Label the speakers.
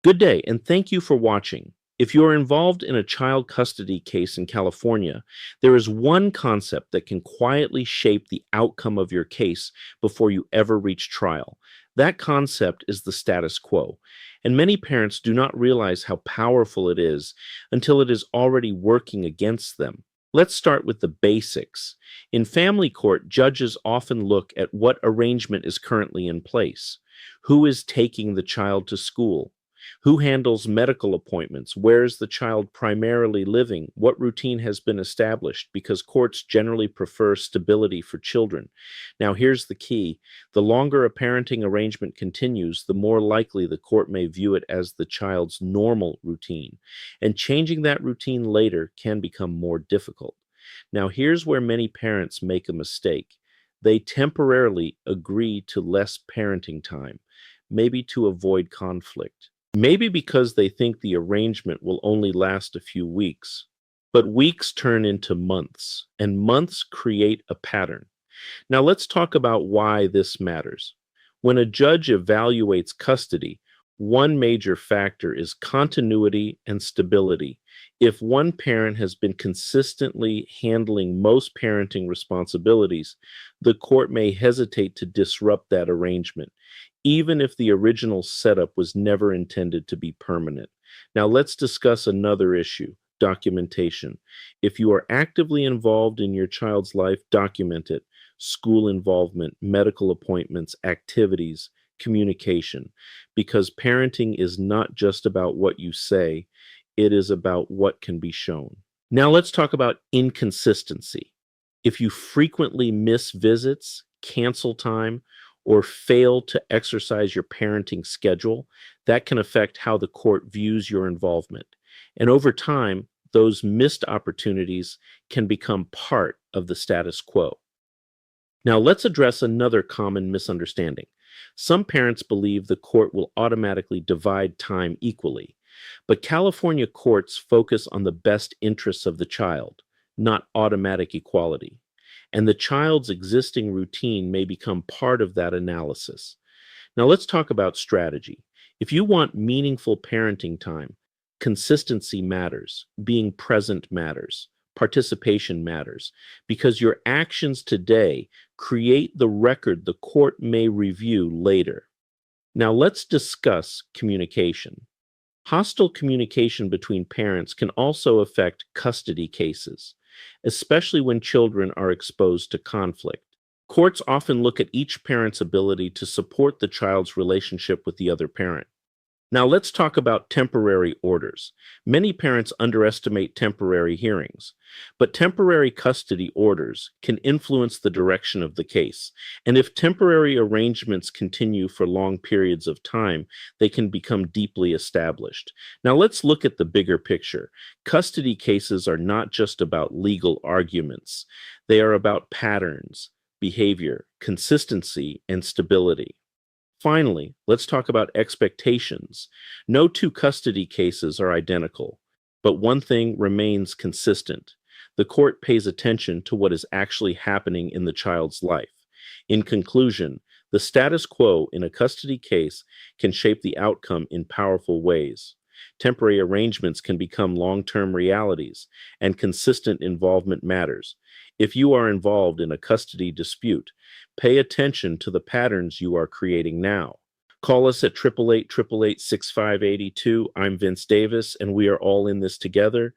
Speaker 1: Good day, and thank you for watching. If you are involved in a child custody case in California, there is one concept that can quietly shape the outcome of your case before you ever reach trial. That concept is the status quo, and many parents do not realize how powerful it is until it is already working against them. Let's start with the basics. In family court, judges often look at what arrangement is currently in place. Who is taking the child to school? Who handles medical appointments? Where is the child primarily living? What routine has been established? Because courts generally prefer stability for children. Now, here's the key: the longer a parenting arrangement continues, the more likely the court may view it as the child's normal routine. And changing that routine later can become more difficult. Now, here's where many parents make a mistake. They temporarily agree to less parenting time, maybe to avoid conflict. Maybe because they think the arrangement will only last a few weeks. But weeks turn into months, and months create a pattern. Now, let's talk about why this matters. When a judge evaluates custody, one major factor is continuity and stability. If one parent has been consistently handling most parenting responsibilities, the court may hesitate to disrupt that arrangement, even if the original setup was never intended to be permanent. Now, let's discuss another issue: documentation. If you are actively involved in your child's life, document it: school involvement, medical appointments, activities, communication, because parenting is not just about what you say, it is about what can be shown. Now, let's talk about inconsistency. If you frequently miss visits, cancel time, or fail to exercise your parenting schedule, that can affect how the court views your involvement. And over time, those missed opportunities can become part of the status quo. Now, let's address another common misunderstanding. Some parents believe the court will automatically divide time equally, but California courts focus on the best interests of the child, not automatic equality. And the child's existing routine may become part of that analysis. Now, let's talk about strategy. If you want meaningful parenting time, consistency matters, being present matters, participation matters, because your actions today create the record the court may review later. Now, let's discuss communication. Hostile communication between parents can also affect custody cases, especially when children are exposed to conflict. Courts often look at each parent's ability to support the child's relationship with the other parent. Now, let's talk about temporary orders. Many parents underestimate temporary hearings, but temporary custody orders can influence the direction of the case. And if temporary arrangements continue for long periods of time, they can become deeply established. Now, let's look at the bigger picture. Custody cases are not just about legal arguments, they are about patterns, behavior, consistency, and stability. Finally, let's talk about expectations. No two custody cases are identical, but one thing remains consistent: the court pays attention to what is actually happening in the child's life. In conclusion, the status quo in a custody case can shape the outcome in powerful ways. Temporary arrangements can become long term realities, and consistent involvement matters. If you are involved in a custody dispute, pay attention to the patterns you are creating now. Call us at 888 888 6582. I'm Vince Davis, and we are all in this together.